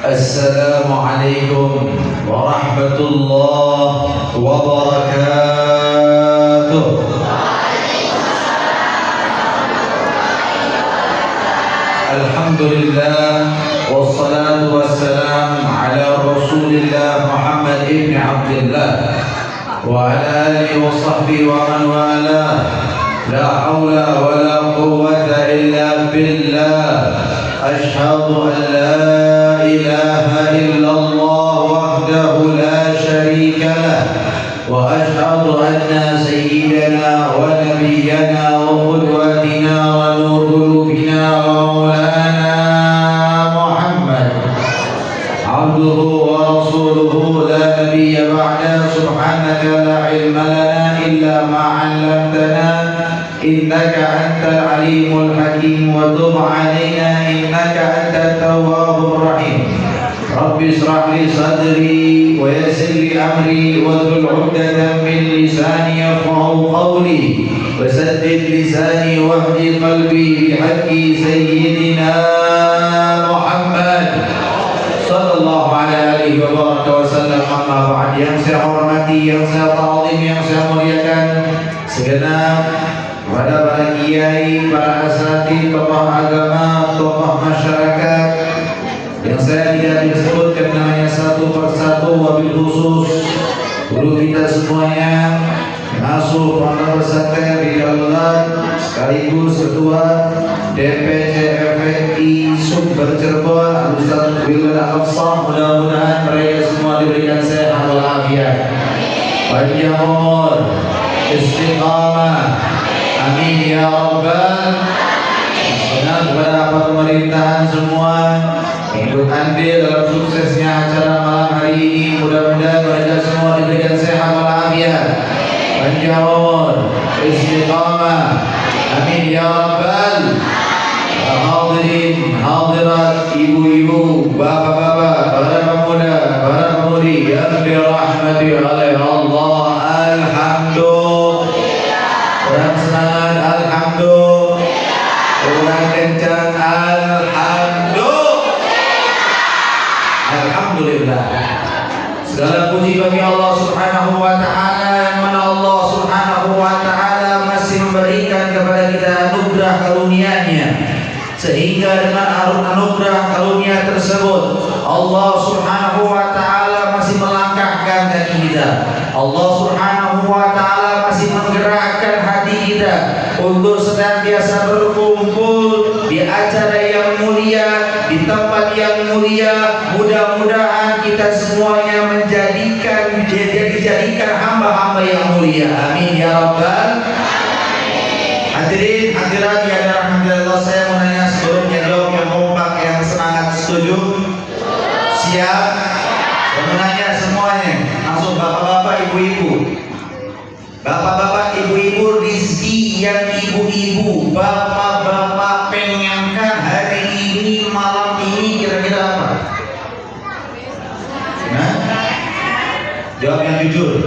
Assalamualaikum warahmatullahi wabarakatuh. Alhamdulillah wassalatu wassalam ala Rasulillah Muhammad ibn Abdullah wa ala alihi wa sahbihi wa man wala. La haula wa la quwwata illa billah. Ashhadu an la ilaha illallah wahdahu la syarika lah wa ashhadu anna sayyidana wa nabiyyana wa qudwatina wa nur qulubina wa maulana Muhammad abduhu wa rasuluhu la nabiyya ba'da. Subhanaka la ilma lana illa ma 'allamtana innaka antal alimul hakim wa tub 'alaina innaka antat tawwabur rahim. Rabbi ishrah li sadri wa yassir li amri wahlul 'uqdatam min lisani yafqahu qawli wa saddid lisani wahdi qalbi bihaqqi sayyidina Muhammad sallallahu alaihi wa baraka wa sallam. Amma ba'd. Yang saya hormati, yang saya ta'zim, yang saya muliakan segenap kepada para kiai, para asatidz, tokoh agama, tokoh masyarakat yang saya tidak disebutkan namanya satu persatu, wabil khusus guru kita semuanya, pengasuh pondok pesantren di Dalulat, sekaligus ketua DPC FPI Sumber Cirebon, Ustaz Wildan Al-Aqsa. Mudah-mudahan mereka semua diberikan sehat walafiat, panjang umur, istiqamah. Amin ya rabbal. Benar kepada pemerintahan semua ikut andil dalam suksesnya acara malam hari ini. Mudah-mudahan mereka semua diberikan sehat walafiat, panjang umur, istiqamah. Amin ya rabbal. Hadirin hadirat, ibu-ibu, bapak-bapak, para pemuda, para pemudi yang dirahmati oleh Allah. Alhamdulillah. Kurang semangat, alhamdulillah. Kurang kencang, alhamdulillah. Segala puji bagi Allah Subhanahu wa taala, yang mana Allah Subhanahu wa taala masih memberikan kepada kita anugerah karunia-Nya, sehingga dengan anugerah karunia tersebut Allah Subhanahu wa taala masih melangkahkan kaki kita. Allah Subhanahu wa taala masih menggerakkan hati kita untuk senantiasa berkumpul di acara yang mulia, di tempat yang mulia. Mudah-mudahan kita semuanya dijadikan hamba-hamba yang mulia. Amin ya rabbal. Hadirin hadirat yang dirahmati Allah, saya mau nanya sebelumnya, jawab yang kompak, yang semangat. Setuju? Siap? Saya mau nanya semuanya, langsung bapak-bapak, ibu-ibu. Bapak-bapak, ibu-ibu, rizki yang ibu-ibu, bapak-bapak pengenkan hari ini, malam ini, kira-kira apa? Nah, jawab yang jujur.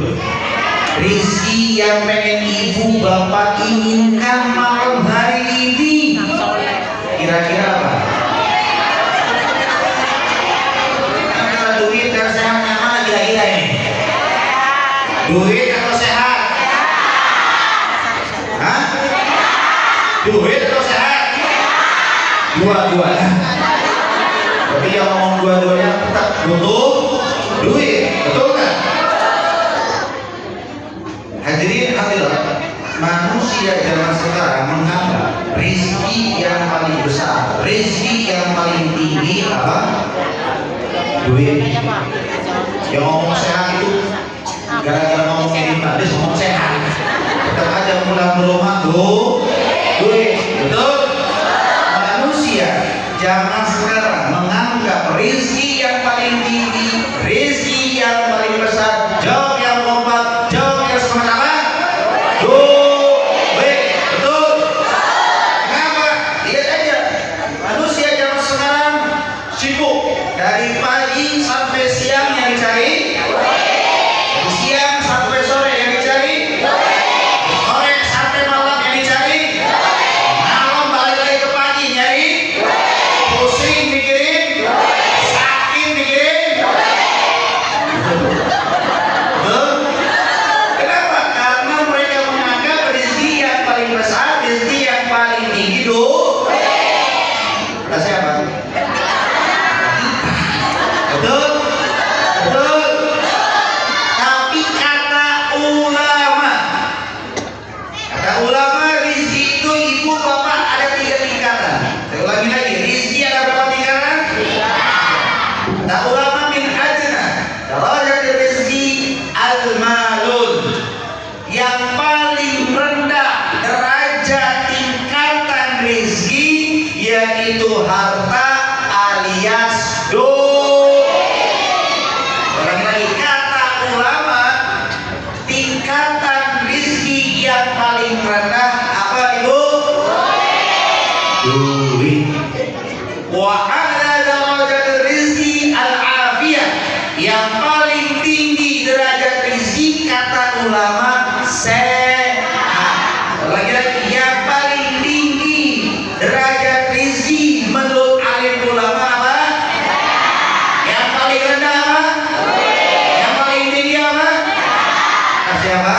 Rizki yang pengen ibu bapak inginkan malam hari ini, kira-kira apa? Antara duit dan sehat, yang mana kira-kira ini? Duit atau sehat? Hah? Duit atau sehat? Dua-duanya. Tapi yang ngomong dua-duanya tetap butuh duit, betul nggak? Hadirin hadirat, manusia zaman sekarang menganggap rezeki yang paling besar, rezeki yang paling tinggi apa? Duit. Yang ngomong sehat itu gara-gara ngomongnya di hadis ngomong sehat, tetap aja pulang ke rumah duit, betul? Manusia zaman sekarang menganggap rezeki yang paling tinggi, rezeki yang paling besar. Jawab yang kompak, jawab yang semangat apa? Duit, betul? Kenapa? Lihat aja, manusia zaman sekarang sibuk dari pagi sampai siang yang dicari, siang sampai sore yang dicari, sore sampai malam yang dicari, malam balik lagi ke pagi nyari, pusing mikirin, sakit yaitu harta alias duit. Ulangi lagi, kata ulama, tingkatan rizki yang paling rendah apa ibu? Duit. Wa a'la darajat rizki al-afiyah, yang paling tinggi derajat rizki kata ulama sehat. Lagi-lagi, yang paling tinggi derajat rizki menurut alim ulama apa? Yang paling rendah apa? Yang paling tinggi apa? Siapa?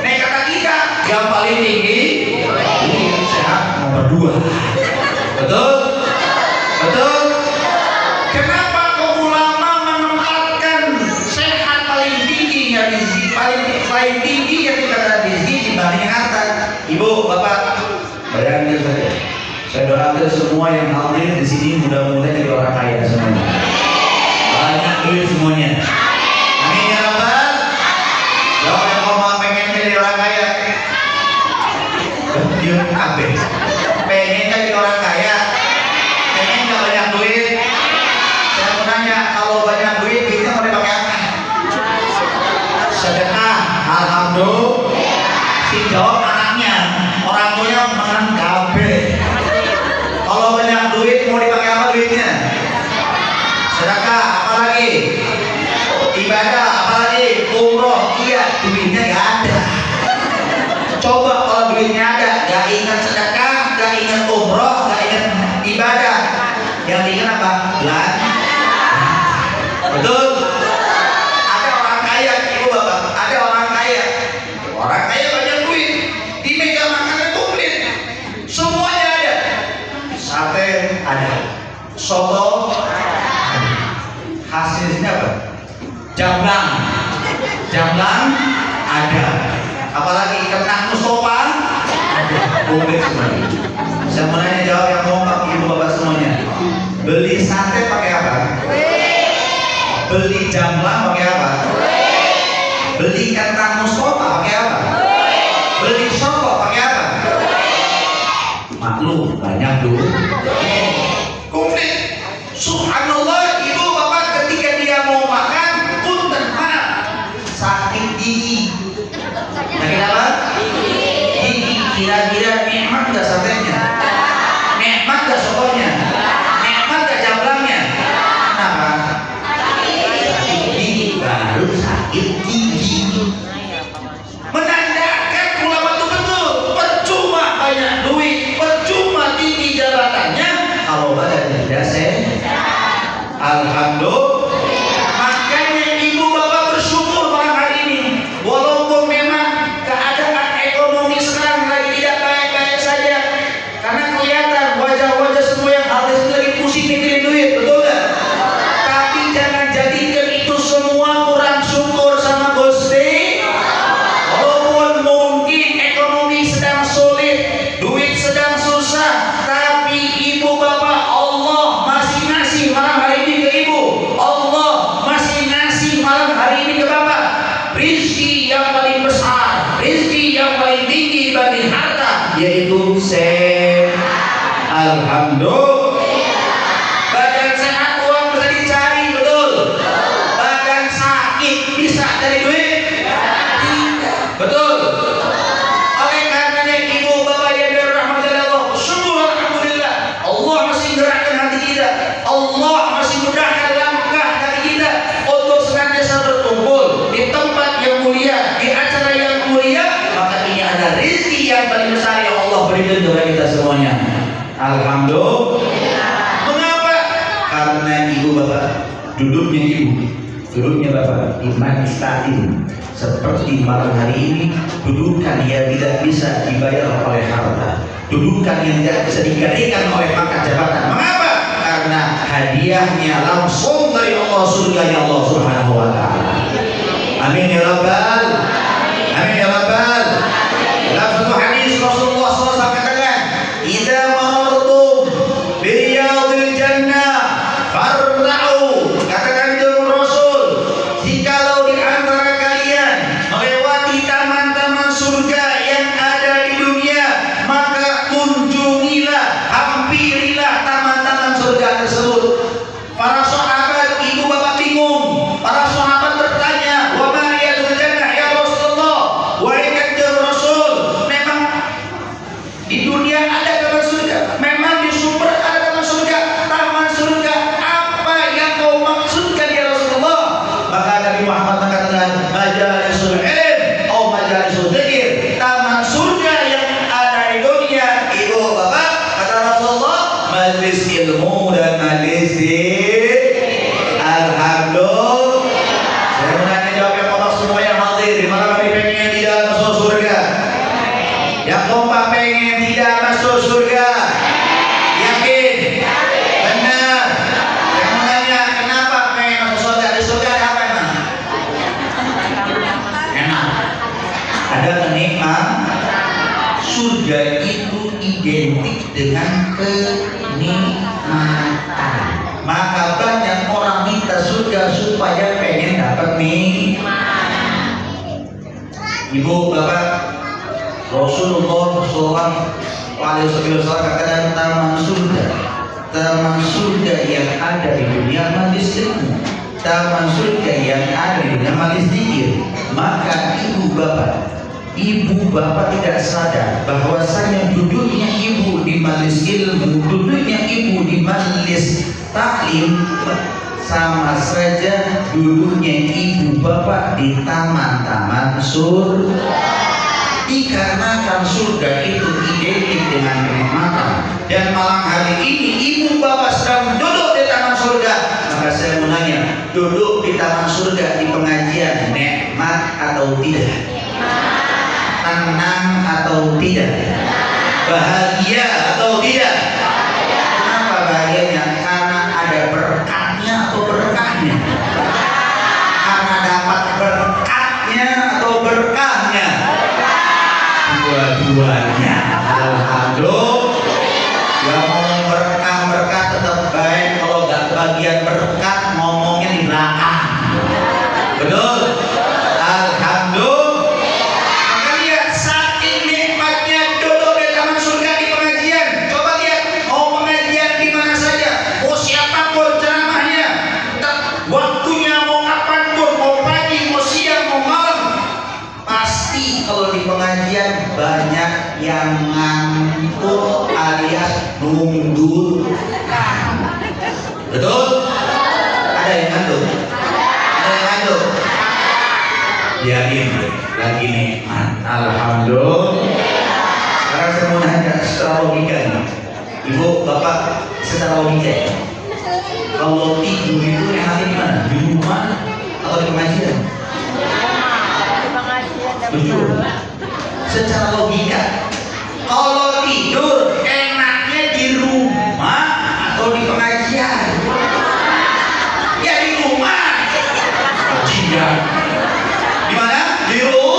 Nih kata kita, yang paling tinggi sehat nomor 2. Betul? Betul? Kenapa ulama menempatkan sehat paling tinggi ya rizki, paling tinggi yang dikatakan rizki dibanding harta? Ibu, bapak, bayangin saja. Saya doakan semua yang hadir di sini mudah-mudahan jadi orang kaya semuanya. Banyak duit semuanya. Amin ya rabbal. Kalau yang mau pengen jadi orang kaya, dia kabeh. Pengen jadi orang kaya, pengen nggak banyak duit. Saya mau nanya, kalau banyak duit duitnya mau dipakai apa? Sedekah. Alhamdulillah. Si jawab anaknya, orang tuanya menang kabeh. Kalau banyak duit mau dipakai apa duitnya? Sedekah, apalagi? Ibadah, apalagi? Umroh. Iya, duitnya nggak ada. Coba kalau duitnya ada, nggak ingat sedekah, nggak ingat umroh, nggak ingat ibadah, yang diingat apa? Belanja. Betul? Ada orang kaya, ibu bapak, ada orang kaya banyak duit, di meja makannya komplit, semuanya ada, sate ada, soto ada, hasilnya apa? Jamblang ada, apalagi kentang mustofa ada, komplit semuanya. Saya mau nanya, jawab yang kompak ibu bapak semuanya. Beli sate pakai apa? Beli jamblang pakai apa? Beli kentang mustofa pakai apa? Beli soto pakai apa? Maklum, banyak duit. Komplit. Subhanallah, ibu bapak ketika dia mau makan pun maaf, sakit gigi. Sakit apa? Gigi. Kira-kira nikmat gak satenya? Nikmat gak sotonya? Nikmat gak jamblangnya? Kenapa? Sakit gigi. Baru sakit gigi. Menandakan ulama itu betul, percuma banyak duit, percuma tinggi jabatannya kalau badannya tidak sehat. Alhamdulillah. Makanya ibu bapak bersyukur malam hari ini, walaupun memang keadaan ekonomi sekarang lagi tidak baik-baik saja, karena kelihatan wajah-wajah semua yang hadir lagi pusing mikirin duit, betul nggak? Tapi jangan jadikan itu semua kurang syukur sama Gusti. Walaupun mungkin ekonomi sedang sulit, duit sedang susah, tapi ibu bapak, Allah masih ngasih malam hari ini ke ibu, Allah masih ngasih malam hari ini ke bapak rizki yang paling besar, rizki yang paling tinggi bagi harta, yaitu sehat. Alhamdulillah. Badan sehat uang bisa dicari, betul? Badan sakit bisa cari duit? Tidak. Betul? Oleh karenanya ibu bapak yang dirahmati Allah, syukur alhamdulillah, Allah masih gerakkan hati kita, Allah masih mudahkan langkah kaki kita untuk senantiasa berkumpul di tempat yang mulia, di acara yang mulia. Maka ini ada rizki yang paling besar yang Allah berikan kepada kita semuanya. Alhamdulillah. Mengapa? Karena ibu bapak, duduknya bapak iman istatin seperti malam hari ini, dudukan yang tidak bisa dibayar oleh harta, dudukan yang tidak bisa digantikan oleh pangkat jabatan. Mengapa? Karena hadiahnya langsung dari Allah, surganya Allah Subhanahu wa ta'ala. Amin ya rabbal. Amin ya rabbal. Dalam satu hadis Rasulullah SAW katakan, "Idza marartum bi riyadil jannah farra'u." Katakan itu Rasul, jikalau di antara kalian melewati taman-taman surga yang ada di dunia, maka surga itu identik dengan kenikmatan. Maka banyak orang minta surga supaya pengen dapat nikmat. Ibu, bapak, Rasulullah SAW katakan taman surga yang ada di dunia manis ilmu, taman surga yang ada di dunia manis zikir. Maka ibu bapak tidak sadar bahwasanya duduknya ibu di majelis ilmu, duduknya ibu di majelis taklim sama saja duduknya ibu bapak di taman-taman surga. Dikarenakan surga itu identik dengan kenikmatan, dan malam hari ini ibu bapak sedang duduk di taman surga. Maka saya mau nanya, duduk di taman surga di pengajian nikmat atau tidak? Tenang atau tidak? Bahagia atau tidak? Kenapa bahagianya? Karena ada berkatnya atau berkahnya? Karena dapat berkatnya atau berkahnya? Dua-duanya. Alhamdulillah. Ya, ngomong berkah tetap baik. Kalau nggak bagian berkat ngomongnya di belakang. Betul? Alhamdulillah. Maka lihat saking nikmatnya duduk di taman surga di pengajian. Coba lihat, mau pengajian di mana saja, mau siapapun ceramahnya, waktunya mau kapanpun, mau pagi, mau siang, mau malam, pasti kalau di pengajian banyak yang ngantuk alias nunggu. Betul? Ada yang ngantuk? Ada yang ngantuk? Yakin lagi nikmat. Alhamdulillah. Sekarang saya mau nanya secara logika nih. Ibu, bapak, secara logika ya, kalau tidur itu enaknya di mana? Di rumah atau di pengajian? Jujur, secara logika, kalau tidur enaknya di rumah atau di pengajian? Ya di rumah. Pengajian di mana? Di rumah.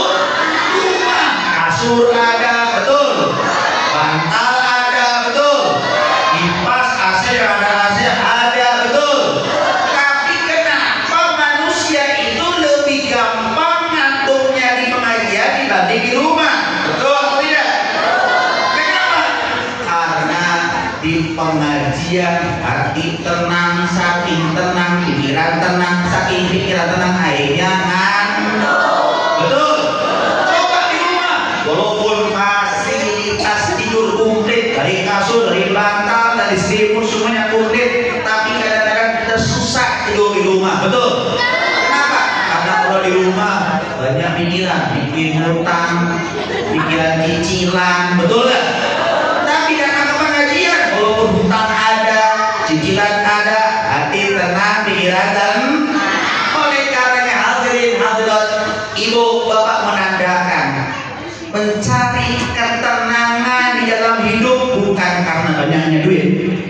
Kasur ada, betul. Bantal ada, betul. Kipas AC ada, betul. Tapi kenapa manusia itu lebih gampang ngantuknya di pengajian dibanding di rumah? Betul atau tidak? Kenapa? Karena di pengajian hati tenang, saking tenang pikiran tenang, saking pikiran tenang akhirnya ngantuk. Betul? Coba di rumah, walaupun fasilitas tidur komplit, dari kasur, dari bantal, dari selimut semuanya komplit, tapi kadang-kadang kita susah tidur di rumah. Betul? Kenapa? Karena kalau di rumah banyak pikiran, bikin hutang, pikiran cicilan, betul nggak? Tapi karena ke pengajian, walaupun hutang ada, cicilan ada, hati tenang, pikiran tenang. Oleh karenanya hadirin hadirat, ibu bapak menandakan mencari ketenangan di dalam hidup bukan karena banyaknya duit.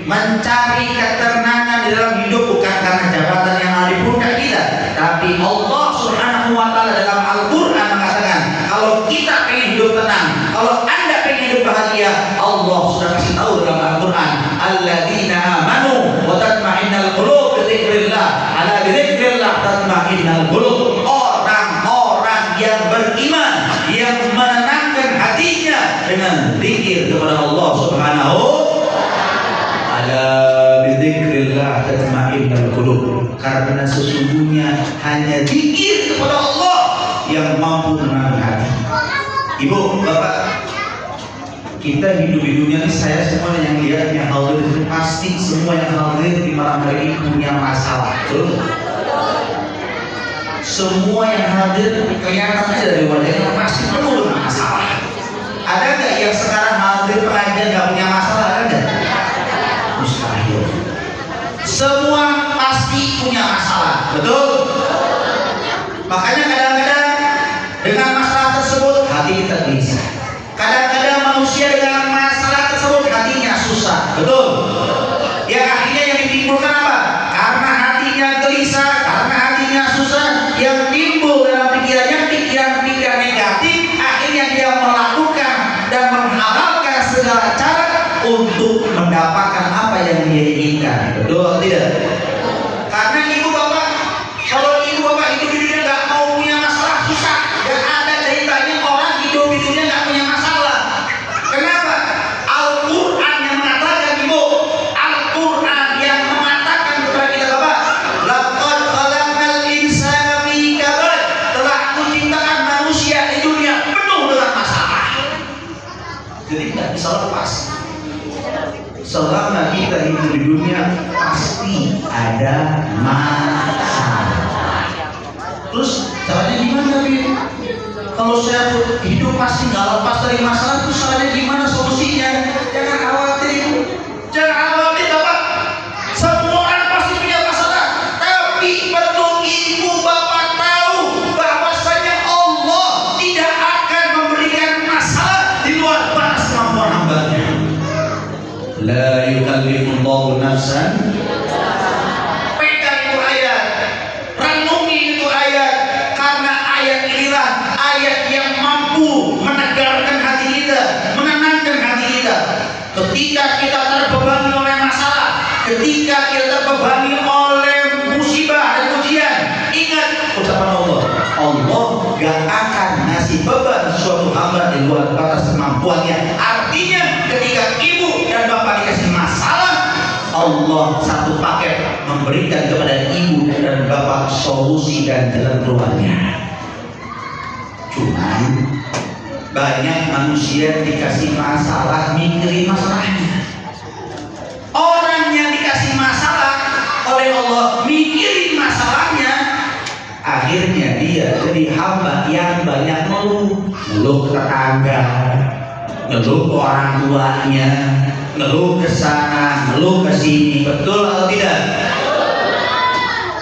Mencari ketenangan di dalam hidup bukan karena jabatan yang ada di pundak kita, tapi Allah Subhanahu wa taala dalam Al-Qur'an mengatakan, kalau kita pengen hidup tenang, kalau Anda pengen hidup bahagia, Allah sudah kasih tahu dalam Al-Qur'an, alladzina amanu wa tatma'innal qulub bi dzikrillah, ala bi dzikrillah tatma'innal qulub. Orang-orang yang beriman, yang menenangkan hatinya dengan zikir kepada Allah Subhanahu ala bidzikrillah tatma'innul qulub. Karena sesungguhnya hanya zikir kepada Allah yang mampu menenangkan hati. Ibu, bapak, kita hidup di dunia ini, saya semua yang lihat, yang hadir itu pasti semua yang hadir di malam hari ini punya masalah. Betul? Semua yang hadir kelihatan aja dari wajahnya pasti penuh dengan masalah. Ada nggak yang sekarang hadir pengajian nggak punya masalah? Ada? Mustahil. Semua pasti punya masalah, betul? Makanya kadang-kadang dengan masalah tersebut hati kita gelisah. Kadang-kadang manusia dengan masalah tersebut hatinya susah, betul? Ya akhirnya yang ditimbulkan apa? Karena hatinya gelisah, karena hatinya susah, yang timbul dalam pikirannya pikiran-pikiran negatif, akhirnya dia melakukan dan mengharap untuk mendapatkan apa yang dia inginkan. Betul tidak? Karena ibu bapak, kalau ibu bapak hidup di dunia nggak mau punya masalah, susah. Gak ada ceritanya orang hidup di dunia nggak punya masalah. Kenapa? Al-Quran yang mengatakan, ibu, Al-Quran yang mengatakan kepada kita bapak, laqad khalaqnal insana fi kabad, telah Aku ciptakan manusia di dunia penuh dengan masalah. Jadi nggak bisa lepas. Selama kita hidup di dunia pasti ada masalah. Terus caranya gimana, Bi? Kalau saya hidup pasti nggak lepas dari masalah, terus caranya gimana, solusinya? Jangan khawatir, Ibu. Jangan khawatir, Bapak. Semua orang pasti punya masalah, tapi perlu ibu bapak tahu bahwasanya Allah tidak akan memberikan masalah di luar batas kemampuan hambanya. La yukallifullahu nafsan. Pegang itu ayat, renungi itu ayat, karena ayat inilah ayat yang mampu menegarkan hati kita, menenangkan hati kita. Ketika kita terbebani oleh masalah, ketika kita terbebani oleh musibah dan ujian, ingat ucapan Allah. Allah gak akan ngasih beban suatu hamba di luar batas kemampuannya. Artinya ketika ibu dan bapak dikasih masalah, Allah satu paket memberikan kepada ibu dan bapak solusi dan jalan keluarnya. Cuman banyak manusia dikasih masalah mikirin masalahnya. Orang yang dikasih masalah oleh Allah mikirin masalahnya, akhirnya dia jadi hamba yang banyak ngeluh ke tetangga, ngeluh ke orang tuanya, ngeluh ke sana, ngeluh ke sini. Betul atau tidak?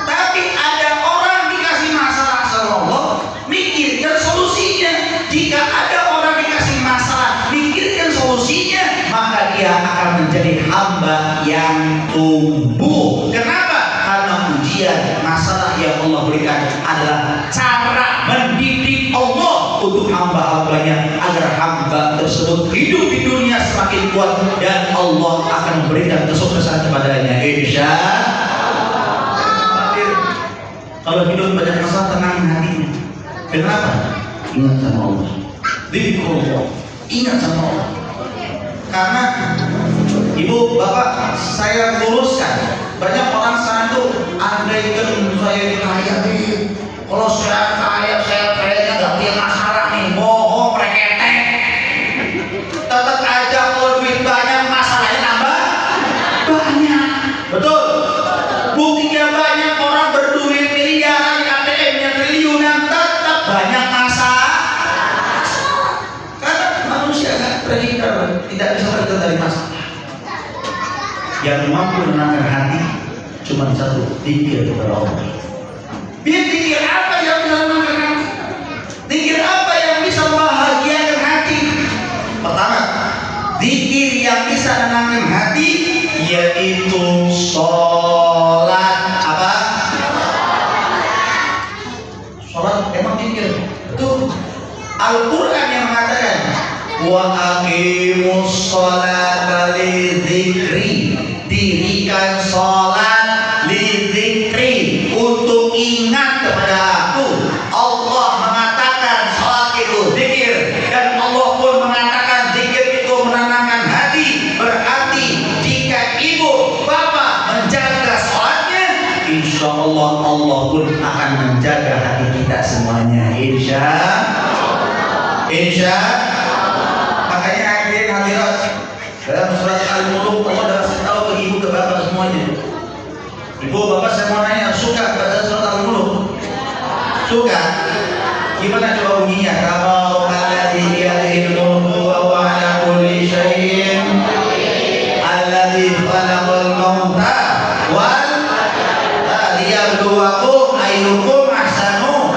Tapi ada orang dikasih masalah sama Allah, mikirkan solusinya. Jika ada orang dikasih masalah, mikirkan solusinya, maka dia akan menjadi hamba yang tumbuh. Kenapa? Karena ujian, masalah yang Allah berikan adalah cara mendidik Allah untuk hamba-hambanya agar hamba tersebut hidup di dunia semakin kuat dan Allah akan memberikan kesuksesan kepadanya. Insya Allah. Kalau hidup banyak masalah, tenang hatinya. Kenapa? Ingat sama Allah. Dzikrullah. Ingat sama Allah. Karena ibu bapak, saya luruskan, banyak orang sana tuh andaikan saya kaya nih, kalau saya kayaknya nggak punya masalah nih, bohong, reketek. Tetap aja kalau duit banyak masalahnya tambah banyak. Betul. Buktinya banyak orang berduit miliaran, ATM-nya triliunan, tetap banyak masalah. Karena manusia kan prediktor, tidak bisa terhindar dari masalah. Yang mampu menenangkan hati cuma satu, zikir kepada Allah. Zikir apa yang bisa menenangkan hati? Zikir apa yang bisa membahagiakan hati? Pertama, zikir yang bisa menenangkan hati yaitu sholat. Apa? Sholat emang zikir. Betul. Al-Quran yang mengatakan wa aqimus sholata lidzikri, dirikan sholat lidzikri, untuk ingat kepada aku. Allah mengatakan sholat itu zikir, dan Allah pun mengatakan zikir itu menenangkan hati. Berarti jika ibu bapak menjaga sholatnya, insya Allah Allah pun akan menjaga hati kita semuanya. Insya makanya hadirin hadirat, dalam surat Al-Mulk Allah dah kasih tahu ke ibu ke bapak semuanya. Ibu bapak, saya mau nanya, suka baca surat Al-Mulk? Suka? Gimana coba bunyinya? Kalau alladzi biyadihil mulku wa huwa ala kulli syai'in alladzi khalaqal mauta wal liyabluwakum ayyukum ahsanu.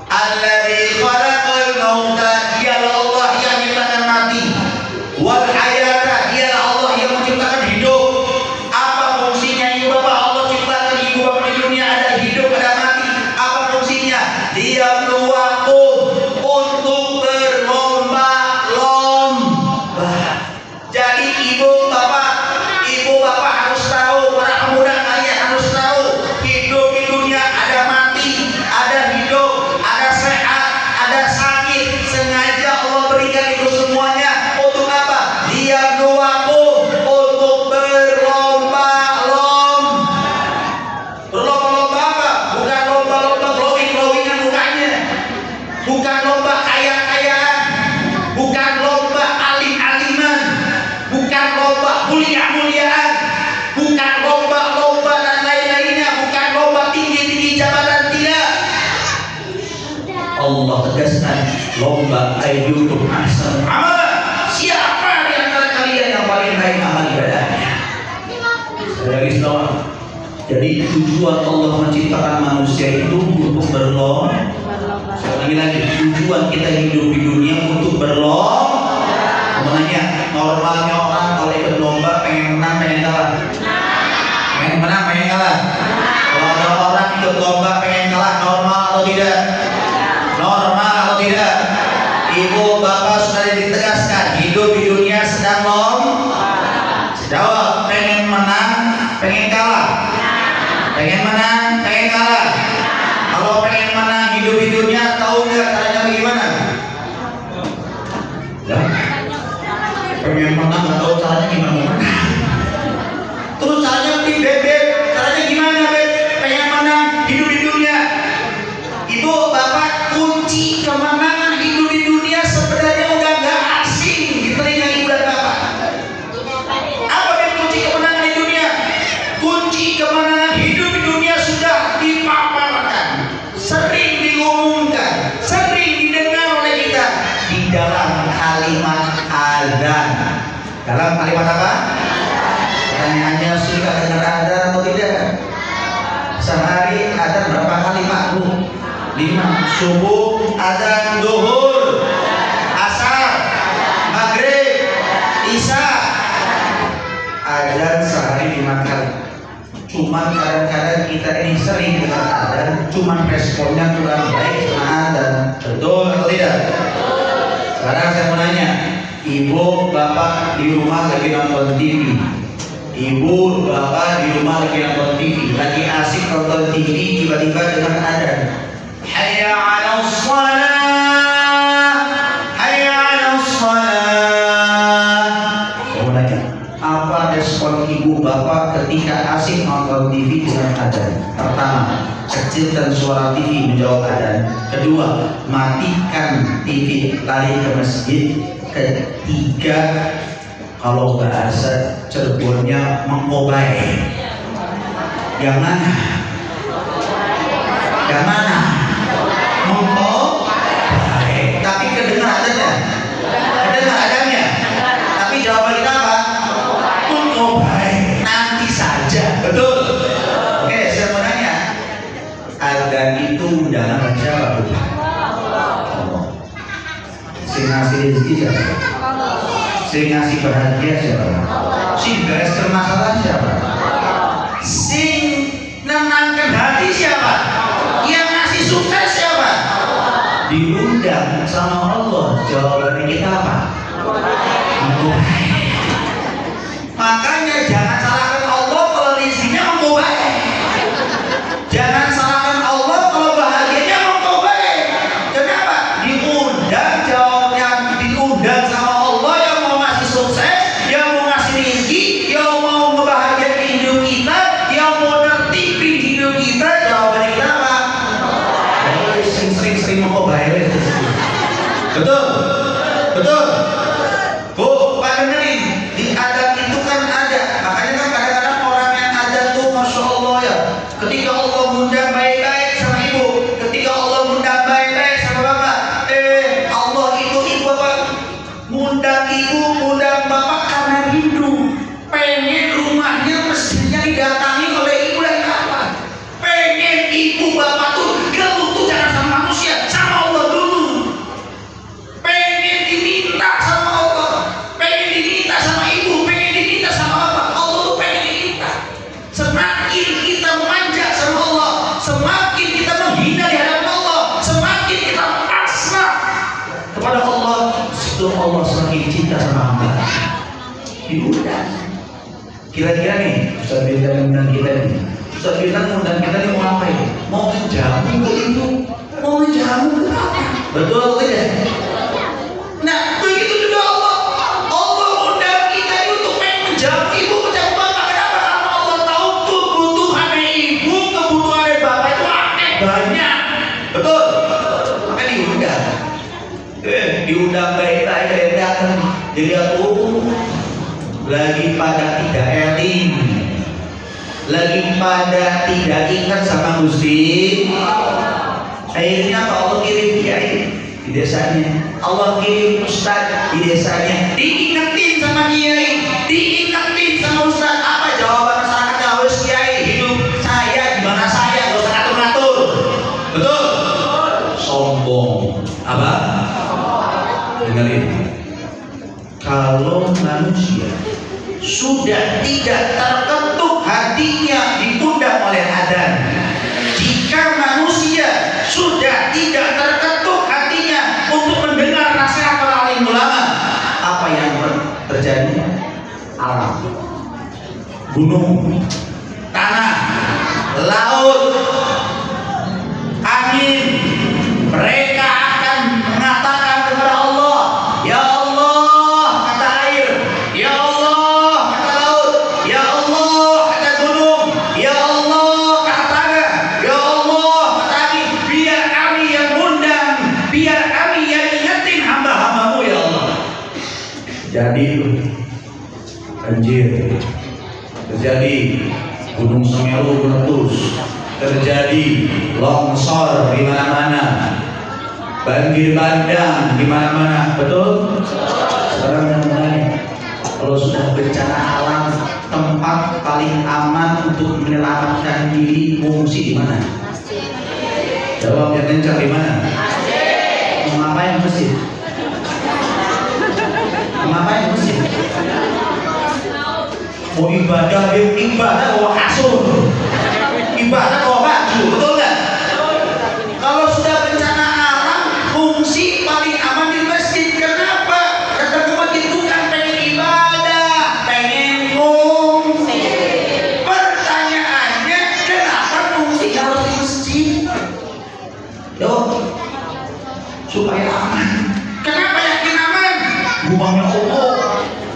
Alladzi khalaqal mauta, dialah Allah yang menciptakan mati, wal hayata, dialah Allah yang menciptakan hidup. Apa fungsinya ibu bapak? Allah ciptakan ibu bapak di dunia, ada hidup, ada mati. Apa fungsinya? Liyabluwakum, untuk berlomba-lomba. bukan lomba kaya-kayaan, bukan lomba alim-aliman, bukan lomba mulia-muliaan, bukan lomba-lomba dan lain-lainnya, bukan lomba tinggi-tinggi jabatan, tidak. Allah tegaskan lomba ayyukum ahsanu amala. Siapa di antara kalian yang paling baik amal ibadahnya? Dari Islam. Jadi tujuan Allah menciptakan manusia itu untuk berlomba. Sekali lagi, tujuan kita hidup di dunia untuk berlomba. Sebenarnya normalnya orang kalau ikut lomba pengen menang, pengen kalah. Pengen menang, pengen kalah. Kalau ada orang ikut lomba pengen kalah, normal atau tidak? Normal atau tidak? Ibu bapak sudah ditegaskan hidup di dunia sedang lomba. Jawab, pengen menang, pengen kalah. Pengen menang, pengen kalah. Kalau pengen menang hidup di dunia, tahu nggak caranya bagaimana? Ya. Pengen menang nggak tahu caranya gimana menang. Terus caranya bebek, caranya gimana beb? Pengen menang hidup di dunia. Ibu, bapak, kunci kemenangan hidup di dunia sebenarnya udah nggak asing di telinga ibu dan bapak. Apa yang kunci kemenangan di dunia? Kunci kemenangan hidup di dunia sudah dipaparkan, sering diumumkan, sering didengar oleh kita di dalam kalimat adzan. Dalam kalimat apa? Pertanyaannya, suka dengar adzan atau tidak? Sehari adzan berapa kali Pak Bu? 5. Subuh, adzan, zuhur, asar, maghrib, isya. Adzan sehari 5 kali. Cuman kadang-kadang kita ini sering dengar adzan, cuman responnya kurang baik sama adzan. Betul atau tidak? Sekarang saya mau nanya, ibu bapak di rumah lagi nonton TV. Ibu bapak di rumah lagi nonton TV, lagi asik nonton TV, tiba-tiba dengar adzan. Hayya 'alas shalah, hayya 'alas shalah. Saya mau nanya, apa respon ibu bapak ketika asik nonton TV dengan adzan? Pertama, kecilkan suara TV menjawab adzan. Kedua, matikan TV, lari ke masjid. Ketiga, kalau bahasa Cirebonnya mengobai. Yang mana? Yang mana? Mengobai. Tapi kedengar adzannya? Kedengar adzannya? Tapi jawaban kita apa? Nanti saja. Betul. Oke, saya mau nanya, adzan itu undangan bagi siapa? Sing ngasih rezeki siapa? Sing ngasih bahagia siapa? Sing bereskan masalah siapa? Sing nenangkan hati siapa? Yang ngasih sukses siapa? Diundang sama Allah. Jawabannya kita apa? Makanya jangan salahkan Allah kalau rezekinya menggobai. Jangan salahkan Allah kalau bahagianya menggobai. Kenapa? Diundang, jawabnya diundang sama Allah yang mau ngasih sukses, yang mau ngasih rezeki, yang mau membahagiakan hidup kita, yang mau nertibin hidup kita. Jawabannya kita apa? Sering-sering menggobai. Betul? Betul? Bu, Pak dengerin. Di adzan itu kan ada. Makanya kan kadang-kadang orang yang adzan tuh Masya Allah ya. Ketika Allah mengundang baik-baik sama ibu, ketika Allah mengundang baik-baik sama bapak, Allah ibu bapak mengundang ibu, mengundang bapak karena rindu, pengen rumahnya mestinya didatangi oleh ibu dan bapak. Pengen ibu bapak tuh geluh tuh jangan sama manusia, sama Allah dulu. Pengen diminta sama Allah, pengen diminta sama ibu, pengen diminta sama bapak. Allah tuh pengen diminta. Semakin kita manja sama Allah, semakin kita menghina di hadapan Allah, semakin kita pasrah kepada Allah, situ Allah semakin cinta sama hamba. Diundang. Kira-kira nih, Ustaz Firdan mengundang kita nih. Ustaz Firdan mengundang kita nih mau ngapain? Mau menjamu ke ibu, mau menjamu ke apa? Betul atau tidak? Nah, begitu juga Allah. Allah undang kita itu untuk menjamu ibu, menjamu bapak. Kenapa? Karena Allah tahu kebutuhan ibu, kebutuhan bapak itu banyak. Betul? Makanya diundang. diundang baik-baik datang. Dilihat lagi pada tidak eling, lagi pada tidak ingat sama Gusti. Akhirnya Allah kirim kiai di desanya, Allah kirim ustaz di desanya, diingetin sama kiai, diingetin sama ustaz. Apa jawaban masyarakatnya? Harus kiai, hidup saya gimana saya, gak usah ngatur-ngatur. Betul? Sombong. Apa? Dengerin. Kalau manusia sudah tidak terketuk hatinya diundang oleh adzan, jika manusia sudah tidak terketuk hatinya untuk mendengar nasihat para alim ulama, apa yang terjadi? Alam, gunung, tanah, laut, angin, mereka akan mengatakan kepada Allah, ya Allah, kata air, ya Allah, kata laut, ya Allah, kata gunung, ya Allah, kata tanah, ya Allah, kata angin, biar kami yang undang, biar kami yang ingetin hamba-hambamu ya Allah. Jadi banjir terjadi, gunung Semeru meletus, terjadi longsor di mana-mana, banjir bandang di mana-mana. Betul? Sekarang yang menanya, kalau sudah bencana alam, tempat paling aman untuk menyelamatkan diri mengungsi di mana? Jawab yang kencang, di mana? Mau ngapain masjid? Mau ngapain masjid? Mau ibadah, ibadah bawa kasur, ibadah bawa baju, betul nggak? Kalau sudah bencana alam, fungsi paling aman di masjid. Kenapa? Karena ke masjid bukan pengen ibadah, pengen fungsi. Pertanyaannya, kenapa fungsi harus di masjid? Yo, supaya aman. Kenapa yakin aman? Rumahnya Allah.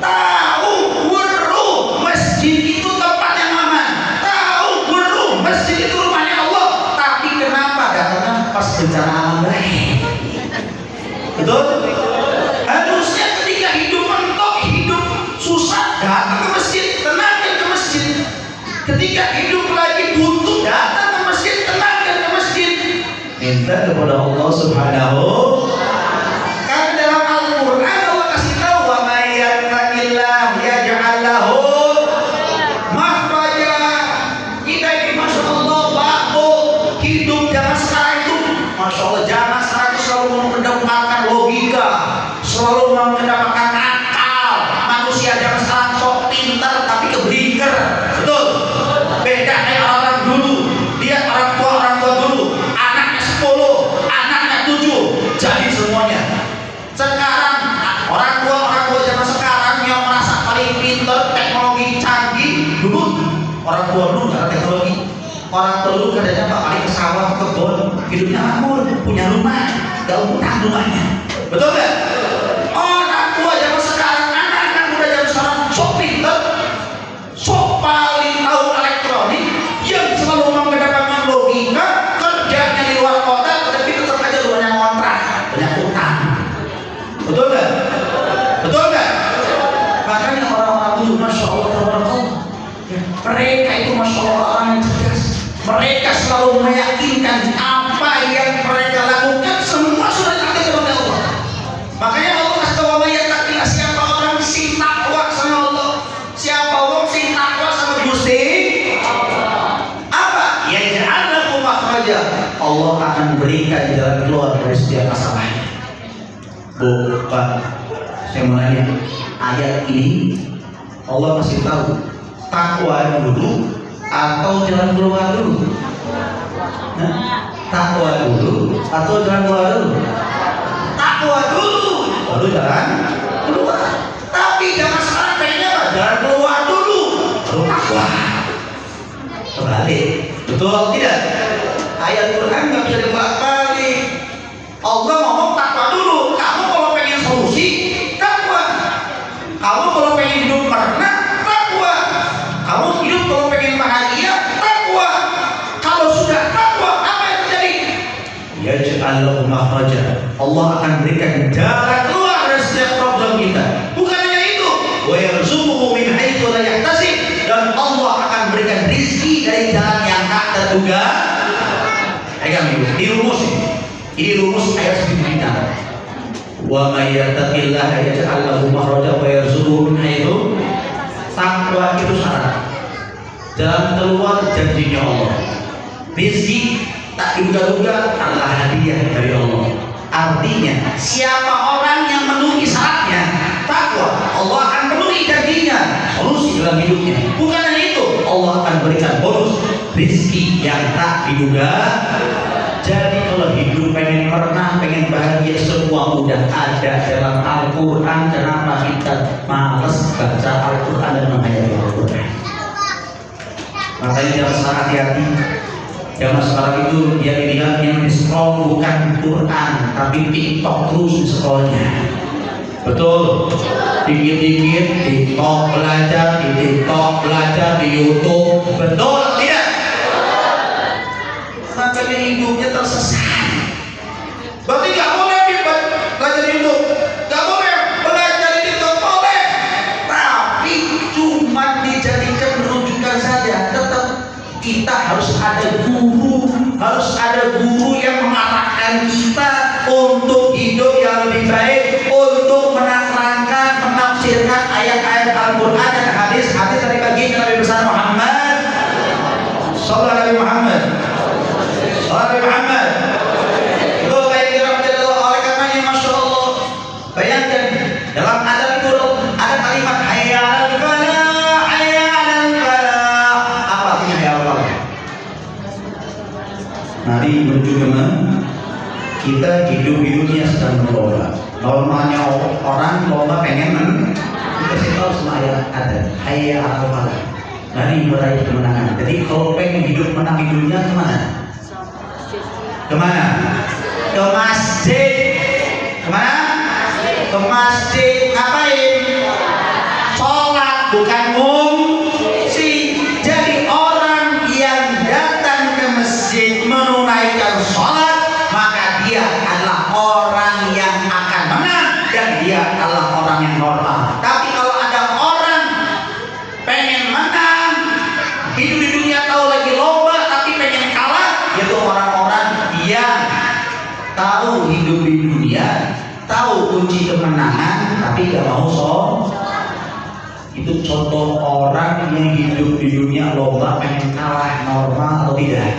Tahu weruh masjid itu tempat yang aman. Tahu weruh masjid itu rumahnya Allah. Tapi kenapa datangnya pas bencana alam baik? Betul? Harusnya ketika hidup mentok, hidup susah, datang ke masjid, tenangkan ke masjid. Ketika hidup lagi butuh, datang ke masjid, tenangkan ke masjid. Minta kepada Allah Subhanahu. Kan dalam Al-Quran Allah kasih tahu, wa may yattaqillah yaj'al lahu makhraja. Kita ini masya Allah baku hidup zaman sekarang itu, masya Allah zaman sekarang itu selalu mengedepankan logika, selalu mengedepankan akal. Manusia zaman sekarang sok pintar tapi keblinger. Betul? Beda kayak orang dulu. Lihat orang tua dulu, anaknya 10, anaknya 7, jadi semuanya. Sekarang orang tua zaman sekarang yang merasa paling pintar, teknologi canggih. Dulu orang tua dulu nggak ada teknologi. Orang tua dulu katanya pak paling ke sawah, ke kebun, hidupnya makmur, punya rumah, gak utang rumahnya. Betul nggak? Orang tua zaman sekarang, anak-anak muda zaman sekarang sok pintar, sok paling tahu elektronik, yang selalu mengedepankan logika, kerjanya di luar kota, tetapi tetap aja rumahnya ngontrak, banyak utang. Betul nggak? Betul nggak? Makanya orang-orang dulu, masya Allah, tabarakallah, mereka itu masya Allah orang yang cerdas. Mereka selalu meyakinkan apa yang mereka lakukan semua sudah ditakdir oleh Allah. Makanya Allah kasih tahu, wa may yattaqillah, siapa orang sing takwa sama Allah, siapa orang sing takwa sama Gusti apa? Ya ja'allahu makhraja. Allah akan berikan jalan keluar dari setiap masalahnya. Bu, Pak, saya mau nanya, ayat ini Allah masih tahu takwa dulu atau jalan keluar dulu? Takwa dulu atau jalan keluar dulu? Takwa dulu, baru jalan keluar. Tapi zaman sekarang kayaknya apa? Jalan keluar dulu, baru takwa. Terbalik, betul atau tidak? Ayat Quran nggak bisa dibalik. Allah ngomong takwa dulu. Kamu kalau pengen solusi, takwa. Kamu kalau pengen hidup pernah, takwa. Kamu hidup kalau pengen bahagia, takwa. Kalau sudah takwa, apa yang terjadi? Ya ja'al lahu makhraja. Allah akan berikan jalan keluar dari setiap problem kita. Bukan hanya itu, wa yarzuquhu min haitsu la yahtasib, dan Allah akan berikan rezeki dari jalan yang tak terduga. Pegang ini rumus ini. Ini rumus ayat 9. Wa may yattaqillaha yaj'al lahu makhraja wa yarzuquhu min haitsu. Takwa itu syarat. Jalan keluar janjinya Allah. Rezeki tak diduga-duga adalah hadiah dari Allah. Artinya siapa orang yang memenuhi syaratnya takwa, Allah akan penuhi janjinya, solusi dalam hidupnya. Bukan hanya itu, Allah akan berikan bonus rezeki yang tak diduga. Jadi kalau hidup pengen pernah, pengen bahagia, semua udah ada dalam Al-Quran. Kenapa kita malas baca Al-Quran dan menghayati Al-Quran? Makanya jangan sangat hati-hati. Zaman sekarang itu dia dilihat yang di-scroll bukan Quran, tapi TikTok terus di-scrollnya. Betul? Dikit-dikit TikTok belajar, di TikTok belajar, di YouTube. Betul tidak? Makanya hidupnya tersesat. Berarti gak boleh belajar di YouTube, gak boleh belajar di TikTok, boleh. Tapi cuma dijadikan rujukan saja. Tetap kita harus ada guru yang mengarahkan kita untuk hidup yang lebih baik, untuk menerangkan, menafsirkan ayat-ayat Al-Quran dan hadis-hadis dari baginda Nabi besar Muhammad sallallahu alaihi Muhammad. Itu baik dirahmati Allah. Oleh karenanya masya Allah, bayangkan dalam adab itu ada kalimat hayya 'alal falah, hayya 'alal falah. Apa artinya hayya 'alal falah? Mari menuju ke mana? Kita hidup di dunia sedang berlomba. Normalnya orang lomba pengen dikasih tahu semua ayat ada hayya 'alal falah. Mari meraih kemenangan. Jadi kalau pengen hidup menang di dunia kemana? Kemana? Ke masjid. Kemana? Ke masjid. Ngapain? Sholat, bukan fungsi. Jadi orang yang datang ke masjid menunaikan sholat, maka dia adalah orang yang akan menang dan dia adalah orang yang normal. Tapi kalau ada orang pengen menang, hidup di dunia tahu lagi lomba tapi pengen kalah, itu orang-orang yang tahu hidup di dunia, tahu kunci kemenangan tapi gak mau sholat. Itu contoh orang yang hidup di dunia lomba pengen kalah, normal atau tidak?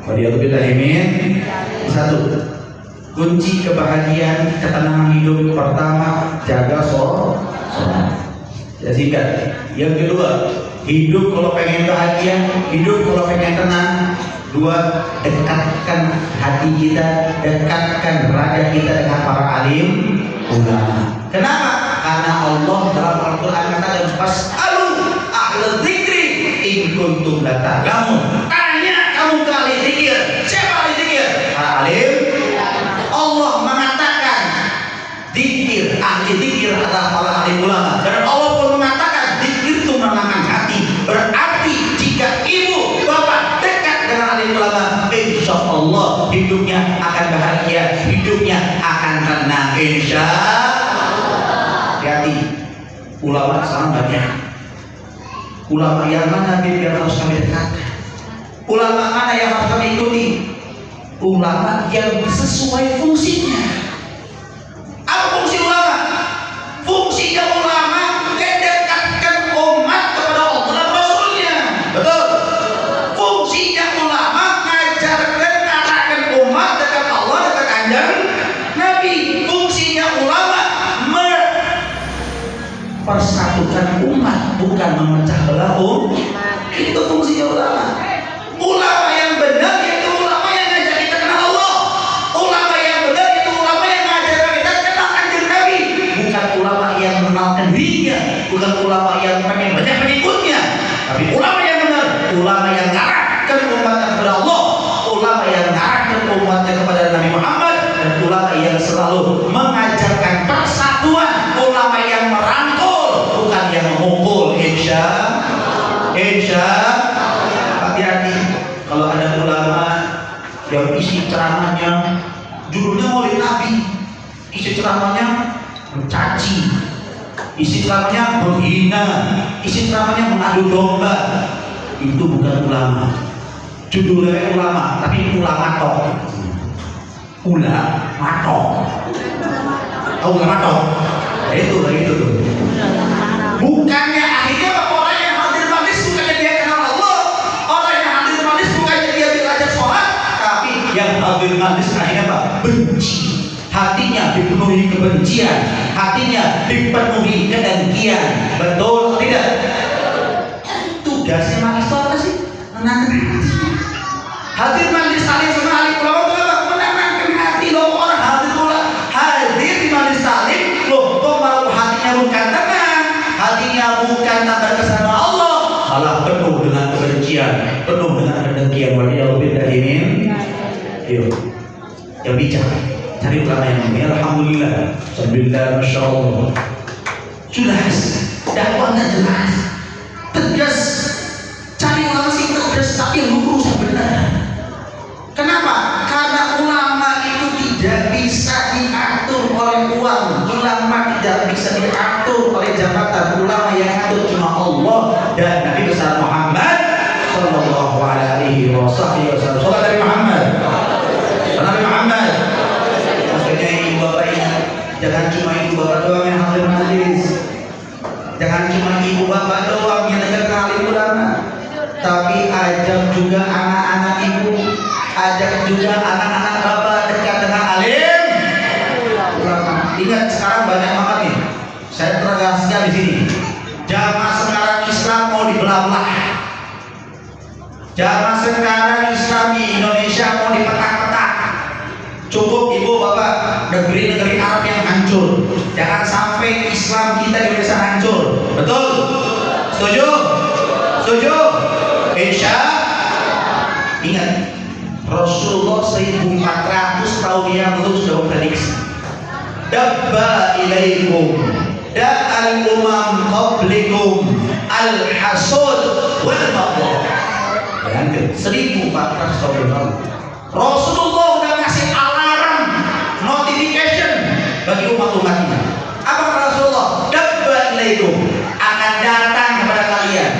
Wadiyahubillahimin. Satu, kunci kebahagiaan, ketenangan hidup pertama, jaga sholat. Ya singkat. Yang kedua, hidup kalau pengen bahagia, hidup kalau pengen tenang. Dua, dekatkan hati kita, dekatkan raga kita dengan para alim ulama. Kenapa? Karena Allah dalam Al-Quran katakan fas'alu ahla dzikri in kuntum la ta'lamun. Tanya kamu ke ahli zikir. Siapa ahli zikir? Para alim. Allah mengatakan zikir, ahli zikir adalah para alim ulama. Dan Allah pun mengatakan zikir itu menenangkan hati. Berarti jika ibu bapak dekat dengan alim ulama, insya Allah hidupnya akan bahagia, hidupnya akan tenang, insya Allah. Hati, ulama sekarang banyak. Ulama yang mana yang harus kami dekatkan? Ulama mana yang harus kami ikuti? Ulama yang sesuai fungsinya. Apa fungsi ulama? Fungsinya ulama mendekatkan umat kepada Allah dan Rasulnya. Betul. Fungsinya ulama mengajarkan, mengarahkan umat dekat Allah, dekat kanjeng Nabi. Fungsinya ulama persatukan umat, bukan memecah belah umat. Itu fungsinya ulama. Ulama yang benar itu ulama yang ngajak kita kenal Allah. Ulama yang benar itu ulama yang ngajak kita kenal kanjeng Nabi. Bukan ulama yang mengenalkan dirinya, bukan ulama yang pengen banyak pengikutnya. Tapi ulama yang benar, ulama yang mengarahkan umatnya kepada Allah, ulama yang mengarahkan umatnya kepada Nabi Muhammad, dan ulama yang selalu mengajarkan persatuan, ulama yang merangkul, bukan yang memukul. Insya hati-hati kalau judulnya Maulid Nabi, isi ceramahnya mencaci, isi ceramahnya menghina, isi ceramahnya mengadu domba. Itu bukan ulama. Judulnya ulama, tapi ulama tok. Ulama tok. Tahu ulama tok? Itu tuh. Bukannya akhirnya orang yang hadir majlis bukannya dia kenal Allah, orang yang hadir majlis bukannya dia belajar sholat, tapi yang hadir majlis akhirnya apa? Benci. Hatinya dipenuhi kebencian, hatinya dipenuhi kedengkian. Betul atau tidak? Tugasnya majlis itu apa sih? Menenangkan hati. Hadir majlis taklim sama alim ulama itu apa? Menenangkan hati. Loh, orang hadir di majlis taklim, loh kok malah hatinya bukan tenang, hatinya bukan tambah kesana Allah, malah penuh dengan kebencian, penuh dengan kedengkian. Waliyahubbillahimin. Yuk, yang bicara cari ulama yang ini. Alhamdulillah, alhamdulillah, masya Allah. Jelas, dakwahnya jelas, tegas. Cari ulama sih tegas, tapi yang lurus benar. Kenapa? Karena ulama itu tidak bisa diatur oleh uang, ulama tidak bisa diatur oleh jabatan. Ulama yang atur cuma Allah dan Nabi besar Muhammad Sallallahu Alaihi Wasallam. Salat Nabi Muhammad. Nabi Muhammad. Maksudnya ibu bapak ini, jangan cuma ibu bapak doang yang hadir majlis, jangan cuma ibu bapak doang yang dengar alim ulama, tapi ajak juga anak-anak ibu, ajak juga anak-anak bapak dekat dengan alim ulama. Ingat sekarang banyak banget nih, saya tegaskan di sini, zaman sekarang Islam mau dibelah-belah, zaman sekarang Islam di Indonesia mau dipetak-petak. Cukup ibu bapak negeri-negeri Arab yang hancur, jangan sampai Islam kita di Indonesia hancur. Betul? Setuju? Setuju? Insya. Ingat, Rasulullah 1400 tahun yang lalu sudah memprediksi, dabba ilaikum da'al umam qablikum al-hasud wal baghdha. Bayangkan 1400 tahun yang lalu Rasulullah udah ngasih alarm, notification bagi umat-umatnya. Apa kata Rasulullah? Dabba ilaikum, akan datang kepada kalian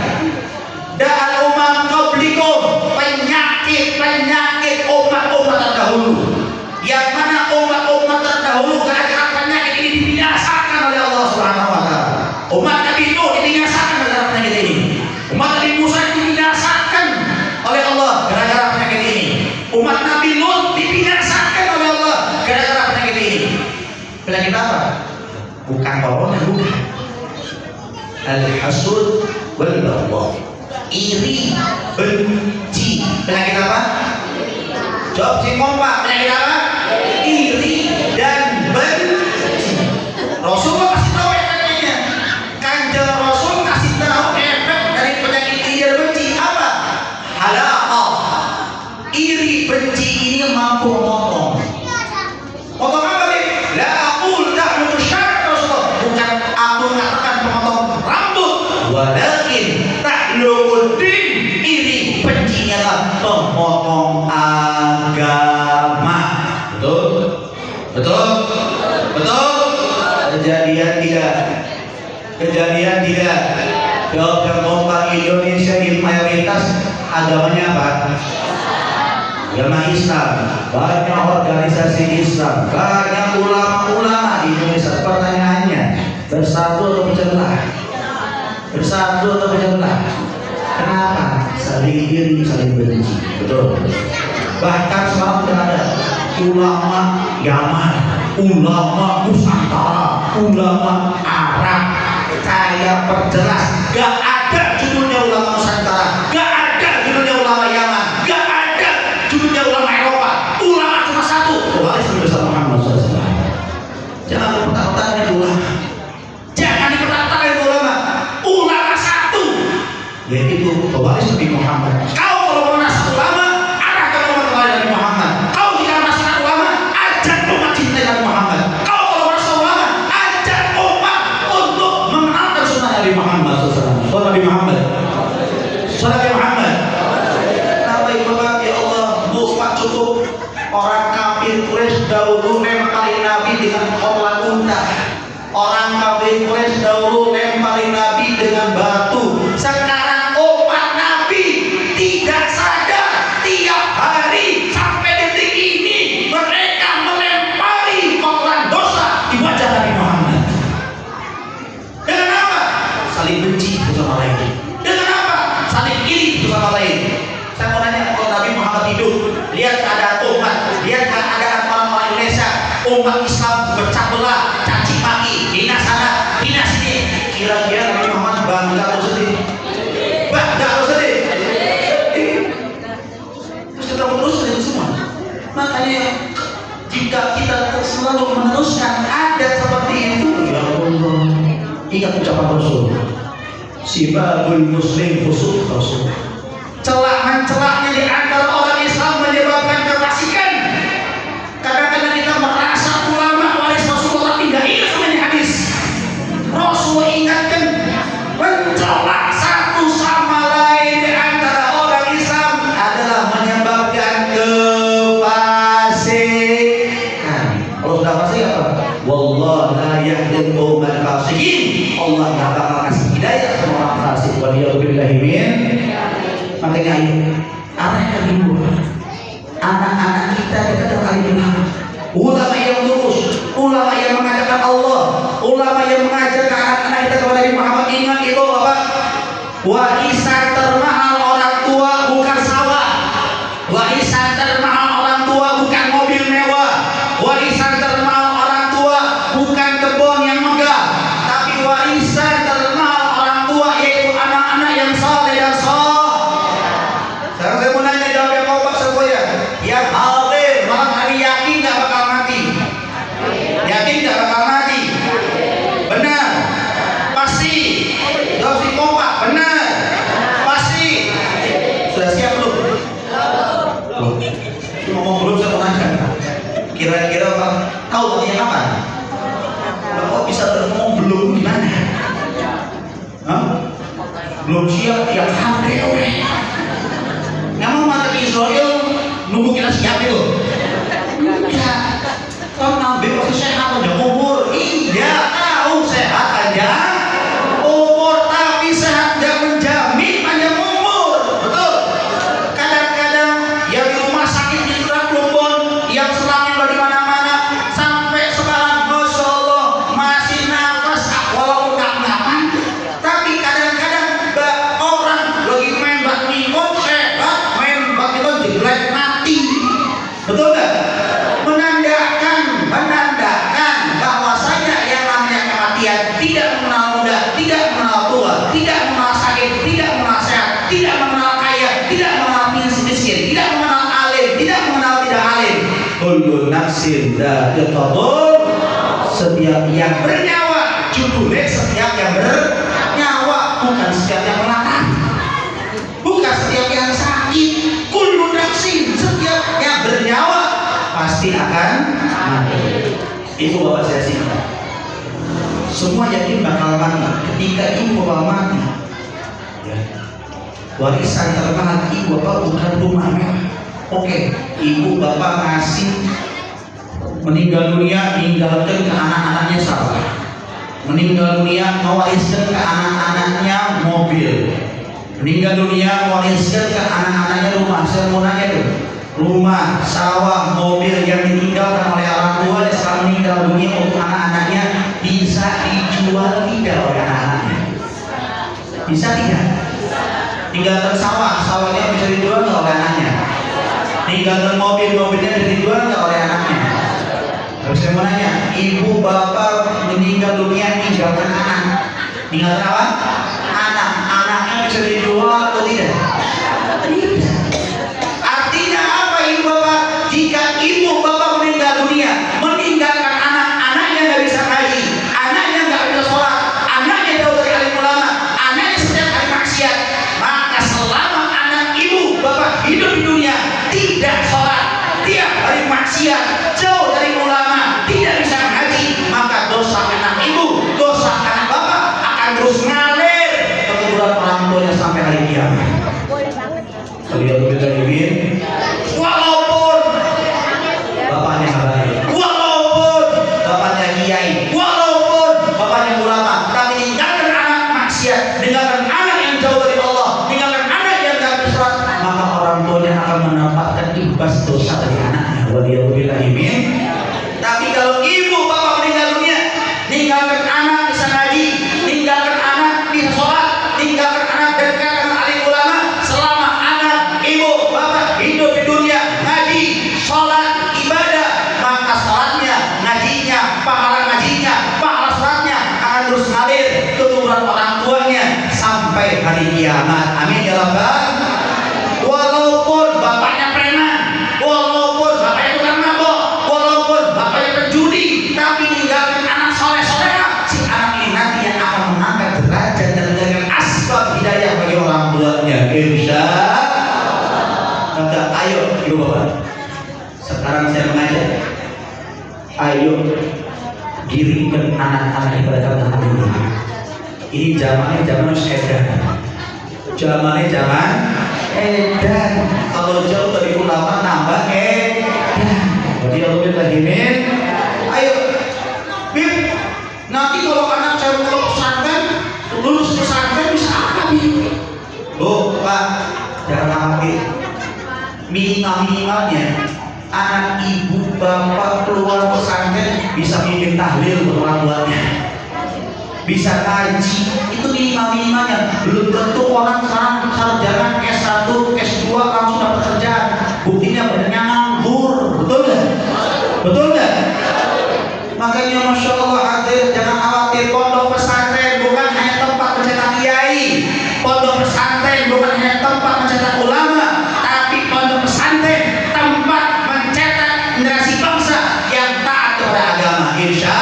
da'al umam qablikum, penyakit umat-umat terdahulu. Yang mana umat-umat terdahulu gara-gara penyakit ini dibinasakan oleh Allah Subhanahu wa taala. Umat Nabi Nuh dibinasakan gara-gara penyakit ini. Umat Nabi Musa dibinasakan oleh Allah gara-gara penyakit ini. Umat Nabi Lut dibinasakan oleh Allah gara-gara penyakit ini. Penyakit apa? Bukan corona, bukan. Al-hasud wal baghdha. Iri, benci. Penyakit apa? Jawab si kompak. Penyakit apa? Iri dan benci. Rasulullah kasih tahu efeknya. Kanjeng Rasul kasih tahu efek dari penyakit iri dan benci apa? Halaqah. Iri benci ini mampu memotong. Potong apa nih? La aqul tahlu syarq Rasulullah. Bukan aku mengatakan memotong rambut, walakin tahluddin. Iri bencinya lah memotong agama. Betul? Betul? Betul? Kejadian tidak? Kejadian tidak? Jawab yang kompak. Indonesia di mayoritas agamanya apa? Agama Islam. Banyak organisasi Islam, banyak ulama-ulama di Indonesia. Pertanyaannya, bersatu atau pecah belah? Bersatu atau pecah belah? Kenapa? Saling iri, saling benci. Betul. Bahkan sekarang sudah ada ulama Yaman, ulama Nusantara, ulama Arab. Saya perjelas, gak ada judulnya ulama Nusantara, gak ada judulnya ulama Yaman, gak ada judulnya ulama Eropa. Ulama cuma satu, Wali besar Muhammad SAW. Jangan dipertaruhkan itu ulama, jangan dipertaruhkan itu ulama. Ulama satu, yaitu Wali Nabi Muhammad. Kau kalau mau nasab ulama, arahkan umat kepada Nabi Muhammad. Kau jika nasab ulama, ajak umat cinta Nabi Muhammad. Kau kalau mau nasab ulama, ajak umat untuk mengenalkan sunnah Nabi Muhammad SAW. Sunnah Nabi Muhammad. Sunnah Nabi Muhammad. Kenapa ibu bapak ya Allah, lupa cukup orang kafir kafir Quraisy dahulu lemparin Nabi dengan kolat unta. Orang kafir Quraisy dahulu lemparin Nabi dengan batu. Sekarang umat Nabi tidak sadar tiap hari sampai detik ini mereka melempari kotoran dosa di wajah Nabi Muhammad. Dengan apa? Saling benci satu sama lain. Dengan apa? Saling iri satu sama lain. Saya mau nanya, kalau Nabi Muhammad hidup, lihat keadaan umat, lihat keadaan orang-orang Indonesia, umat Islam berpecah belah, caci maki, hina sana, hina sini. Kira-kira Nabi Muhammad bangga atau sedih? Bangga atau sedih? Terus kita meneruskan itu semua. Makanya jika kita selalu meneruskan ada seperti itu, ya Allah, ingat ucapan Rasul, sibabul muslim fusuq rasul. Celak-mencelaknya di antara orang Islam menyebabkan kefasikan. Kadang-kadang kita merasa ulama waris Rasulullah tidak ingat sama ini hadis. Rasul ingatkan mencelak satu sama lain di antara orang Islam adalah menyebabkan kefasikan. Kalau sudah fasik apa? Wallahu la yahdil qaumal fasikin. Allah enggak bakal kasih hidayah sama orang fasik. Waliyadzubillahi min. Makanya ayo arahkan dulu anak-anak kita kepada alimullah, ulama yang lurus, ulama yang mengajarkan Allah, ulama yang mengajarkan anak-anak kita kepada Nabi Muhammad. Ingat itu apa? Warisan termahal orang tua bukan sawah, warisan termahal orang tua bukan mobil mewah, warisan termahal orang tua bukan kebun yang megah, tapi warisan termahal orang tua yaitu anak-anak yang saleh dan saleh. Sekarang saya mau nanya, jawab yang mau Pak semuanya. Yang hadir malam hari yakin gak bakal mati? Yakin gak bakal mati? Benar? Pasti? Jawab si kompak, benar? Pasti? Sudah siap belum? Ngomong belum, saya mau nanya. Kira-kira Pak tahu tadi kapan? Kok bisa ngomong belum gimana? Hah? Belum siap, ya hadir. Emang mata Israel nunggu kita siap itu? Enggak. Kan Nabi waktu sehat aja umur. Iya, tahu sehat aja umur, tapi sehat gak menjamin panjang umur. Betul? Kadang-kadang yang di rumah sakit di Lumbon, yang selangnya di mana-mana, sampai sekarang Masya Allah masih nafas walaupun gak nyaman. Tapi kadang-kadang orang lagi main badminton sehat, jelek mati. Betul nggak? Menandakan bahwasanya yang namanya kematian tidak mengenal muda, tidak mengenal tua, tidak mengenal sakit, tidak mengenal sehat, tidak mengenal kaya, tidak mengenal miskin, tidak mengenal alim, tidak mengenal tidak alim. Kullu nafsin dha'iqatul. Setiap yang bernyawa, judulnya setiap yang bernyawa, bukan setiap yang melangkah, bukan setiap yang sakit. Kullu nafsin, setiap yang bernyawa pasti akan mati. Ibu bapak saya singkat, semua yakin bakal mati. Ketika ibu bapak mati, ya, warisan termahal ibu bapak bukan rumah mewah. Oke, ibu bapak ngasih meninggal dunia, meninggalkan ke anak-anaknya sawah, meninggal dunia mewariskan ke anak-anaknya mobil, meninggal dunia mewariskan ke anak-anaknya rumah. Saya mau nanya tuh, rumah, sawah, mobil yang ditinggalkan oleh orang tua dan sekarang meninggal dunia untuk anak-anaknya bisa dijual tidak oleh anak-anaknya? Bisa tidak? Tinggalkan sawah, sawahnya bisa dijual nggak oleh anaknya? Tinggalkan mobil, mobilnya bisa dijual nggak oleh anaknya? Terus saya mau nanya, ibu bapak meninggal dunia tinggalkan anak, tinggalkan apa? Anaknya bisa dijual atau tidak? Tidak bisa. Artinya apa ibu bapak? Jika ibu bapak meninggal dunia, meninggalkan anak-anaknya nggak bisa ngaji, anaknya nggak bisa sholat, anaknya jauh dari alim ulama, anaknya setiap hari maksiat, maka selama anak ibu bapak hidup di dunia tidak sholat, tiap hari maksiat, jauh dari ulama, tidak bisa ngaji, maka dosa anak ibu, dosa anak bapak akan terus ngalir ke keluarga orang tuanya sampai hari kiamat. Walaupun bapaknya kiamat. Amin ya rabbal. Walaupun bapaknya preman, walaupun bapaknya tukang mabok, walaupun bapaknya penjudi, tapi ninggalin anak soleh-soleha, si anak ini nanti yang akan mengangkat derajat dan dengan asbab hidayah bagi orang tuanya. Insya Allah. Ayo ibu bapak, sekarang saya mengajak, ayo dirikan anak-anak kepada kata Allah. Ini zamannya zaman edan, zamannya zaman edan. Kalau jauh dari ulama nambah edan. Jadi kalau kita himin, ayo, bib. Nanti kalau anak saya mau pesantren, lulus pesantren bisa apa bib? Oh pak, jangan khawatir. Minimalnya anak ibu bapak keluar pesantren bisa mimpin tahlil untuk orang tuanya, bisa kaji, itu minimalnya. Belum tentu orang sekarang sarjana S1, S2 langsung dapat pekerjaan. Buktinya banyak nganggur, betul nggak? Betul nggak? Makanya masya Allah, hadir, jangan khawatir. Pondok pesantren bukan hanya tempat mencetak kiai, pondok pesantren bukan hanya tempat mencetak ulama, tapi pondok pesantren tempat mencetak generasi bangsa yang taat kepada agama. Insya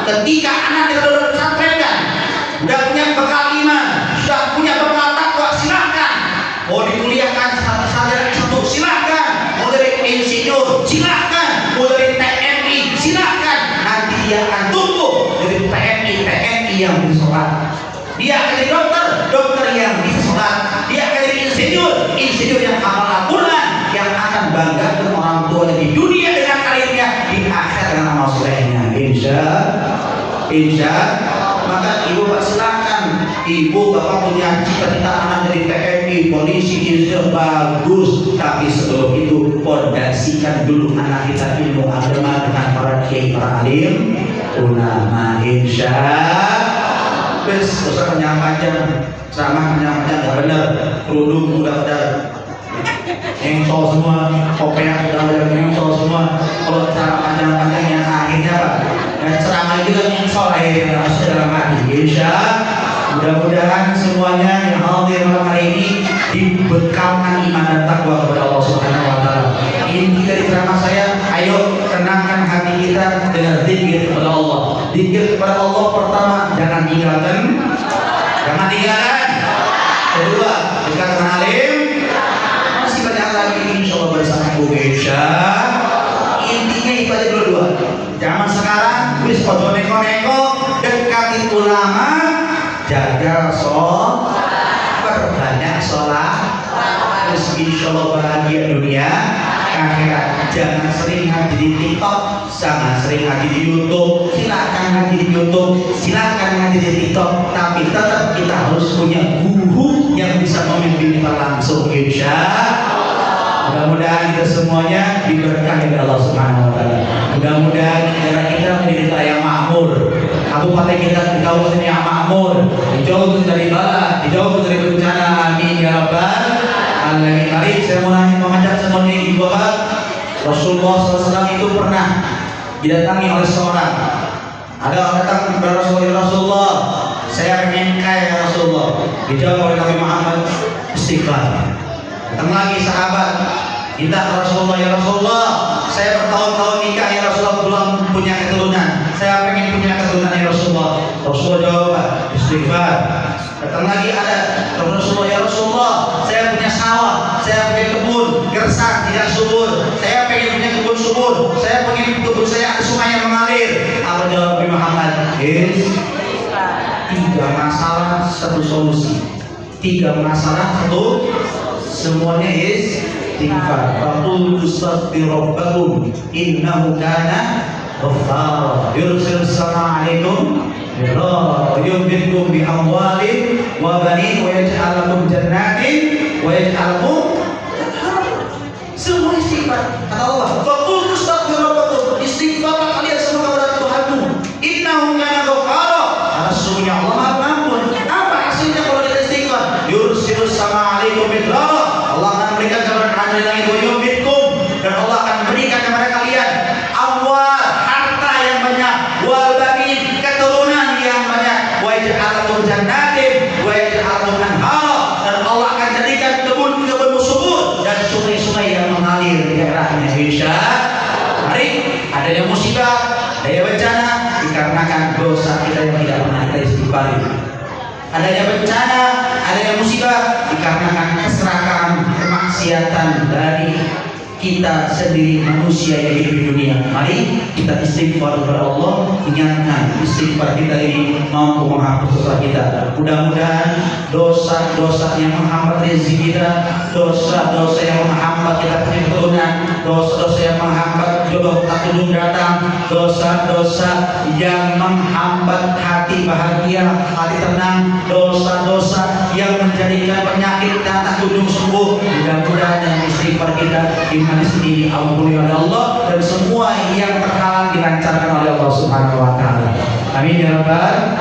ketika anak kita sudah pesantrenkan, sudah punya bekal iman, sudah punya bekal takwa, silahkan. Mau dikuliahkan sarjana S1, silahkan. Mau dari insinyur, silahkan. Mau dari TNI, silahkan. Nanti dia akan tumbuh dari TNI yang bisa sholat. Dia akan jadi dokter yang bisa sholat. Dia akan jadi insinyur yang hafal Al-Quran, yang akan bangga dengan orang tuanya di dunia dengan karirnya, di akhirat dengan amal solehnya. Insya. Maka ibu bapak silakan. Ibu bapak punya cita-cita anak jadi TNI, polisi, insinyur, bagus. Tapi sebelum itu fondasikan dulu anak kita ilmu agama dengan para kiai, para alim, ulama. Insya. Bes, usah panjang-panjang, ceramah panjang-panjang nggak benar. Kerudung udah pada engsol semua, kopiah udah pada engsol semua. Kalau cara panjang-panjang yang akhirnya apa? Dan ceramah juga engsol akhirnya harus dalam hati. Insya mudah-mudahan semuanya yang hadir malam hari ini dibekalkan iman dan takwa kepada Allah Subhanahu Wa Taala. Inti dari ceramah saya, ayo tenangkan hati kita dengan zikir kepada Allah. Zikir kepada Allah pertama, jangan tinggalkan. Kedua, dekat dengan alim. Masih banyak lagi insya Allah bersama ibu Insya. Intinya itu aja dua. Zaman sekarang wis ojo neko-neko, dekati ulama, jaga sholat, perbanyak sholat. Terus insya Allah bahagia dunia akhirat. Jangan sering ngaji di TikTok, jangan sering ngaji di YouTube. Silakan ngaji di YouTube, silakan ngaji di TikTok, tapi tetap kita harus punya guru yang bisa memimpin kita langsung. Insya mudah-mudahan kita semuanya diberkahi oleh Allah Subhanahu Wa Taala. Mudah-mudahan negara kita menjadi negara yang makmur, kabupaten kita di kawasan yang makmur, dijauhkan dari bala, dijauhkan dari bencana. Amin ya rabbal alamin. Mari saya mau mengajak semuanya ibu bapak. Rasulullah SAW itu pernah didatangi oleh seorang. Ada orang datang kepada Rasulullah, saya pengen kaya ya Rasulullah. Dijawab oleh Nabi Muhammad, istighfar. Datang lagi sahabat, minta Rasulullah, ya Rasulullah, saya bertahun-tahun nikah ya Rasulullah belum punya keturunan. Saya pengen punya keturunan ya Rasulullah. Rasulullah jawab, istighfar. Datang lagi ada Rasulullah, ya Rasulullah, saya punya sawah, saya punya kebun, gersang tidak subur. Saya pengen punya kebun subur. Saya pengen kebun saya ada sungai yang mengalir. Apa jawab Nabi Muhammad? Tiga masalah satu solusi. Tiga masalah satu, semuanya istighfar. Faqul astaghfiru rabbakum innahu kana ghaffara yursil sama alaikum wa yumdidkum bi amwalin wa banin wa yaj'al lakum jannatin wa yaj'al lakum semua istighfar. Kata Allah, faqul astaghfiru rabbakum, istighfar kalian semua kepada Tuhanmu. Innahu kana ghaffara, sesungguhnya Allah Maha Pengampun. Apa hasilnya kalau kita istighfar? Yursil sama alaikum bidrara, Allah akan berikan keberkahan dari langit, wa yumdidkum, dan Allah akan berikan kepada kalian amwal, harta yang banyak, wal banin, keturunan yang banyak, wa yaj'al lakum jannatin wa yaj'al lakum anhar, musibah, adanya bencana dikarenakan dosa kita yang tidak pernah kita istighfari. Adanya bencana, adanya musibah dikarenakan keserakahan, kemaksiatan dari kita sendiri manusia yang hidup di dunia. Mari kita istighfar kepada Allah, ingatkan istighfar kita ini mampu menghapus dosa kita. Mudah-mudahan dosa-dosa yang menghambat rezeki kita, dosa-dosa yang menghambat kita punya keturunan, dosa-dosa yang menghambat jodoh tak kunjung datang, dosa-dosa yang menghambat hati bahagia, hati tenang, dosa-dosa yang menjadikan penyakit tak kunjung sembuh. Mudah-mudahan yang istighfar kita manis ini ampuni oleh Allah dan semua yang terhalang dilancarkan oleh Allah Subhanahu wa taala. Amin ya rabbal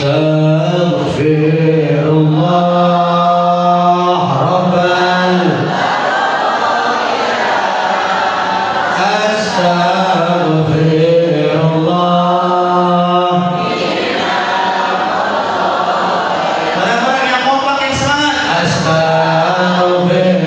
Astaghfirullah rabbal Astaghfirullah. Barang-barang yang kompak yang semangat. Astaghfirullah.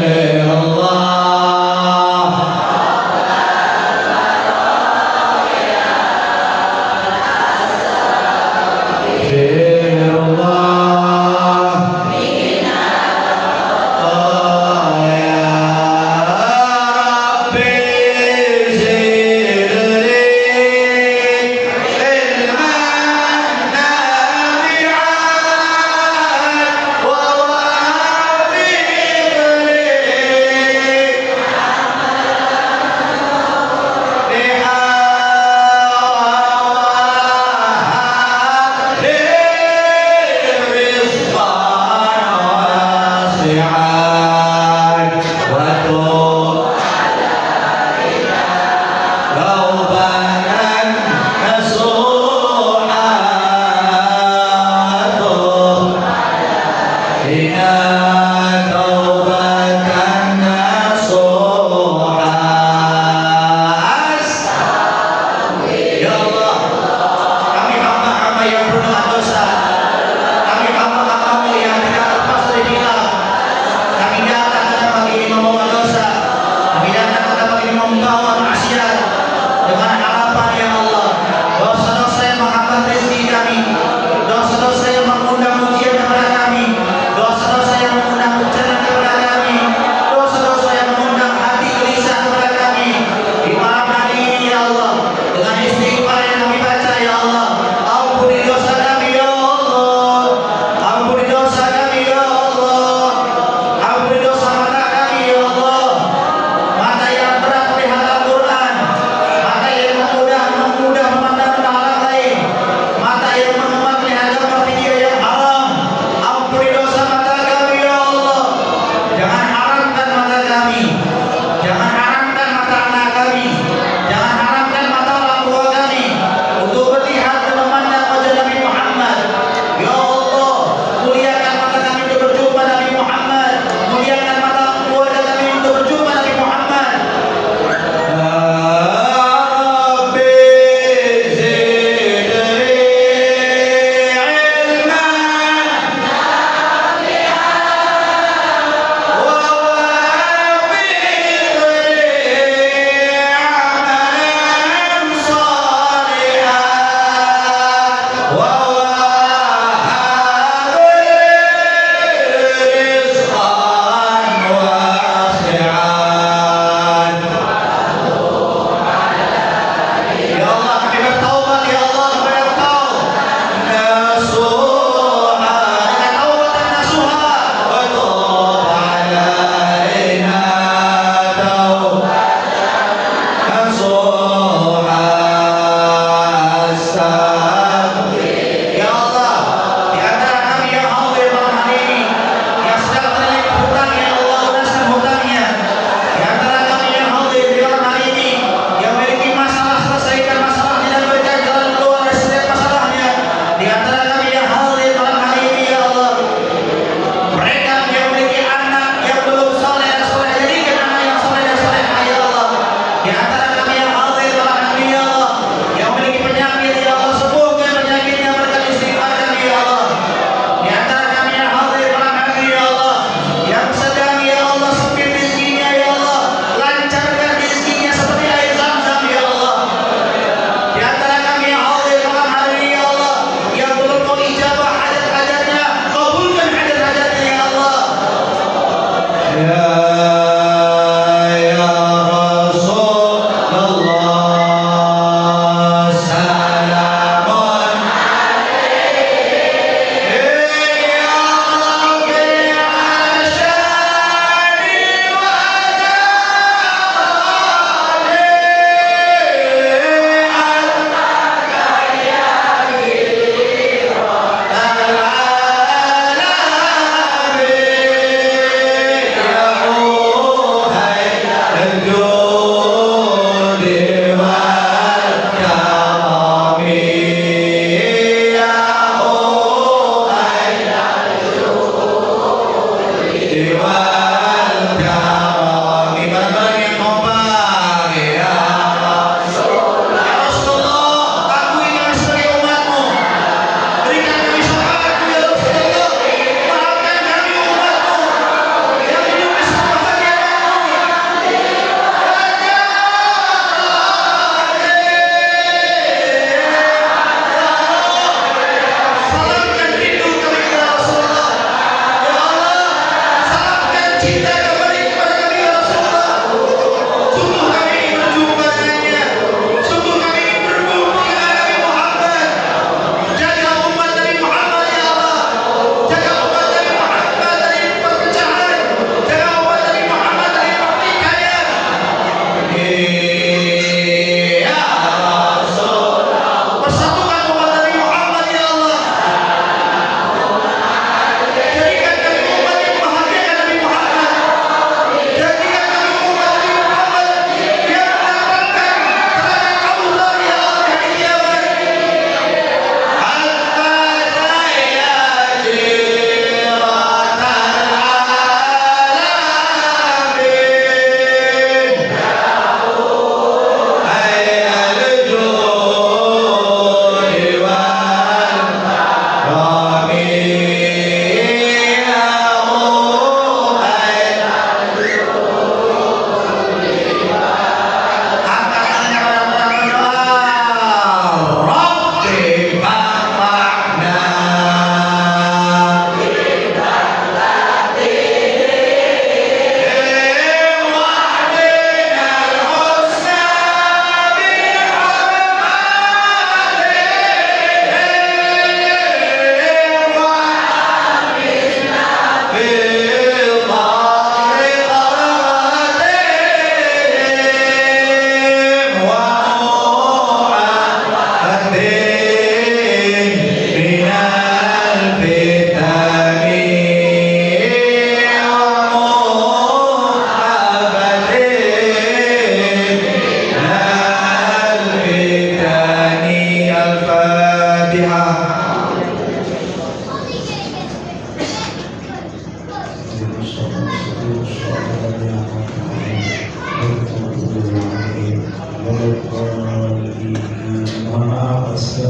Mohon maaf atas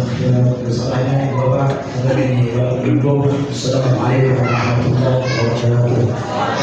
kesalahannya Bapak. Assalamualaikum warahmatullahi wabarakatuh.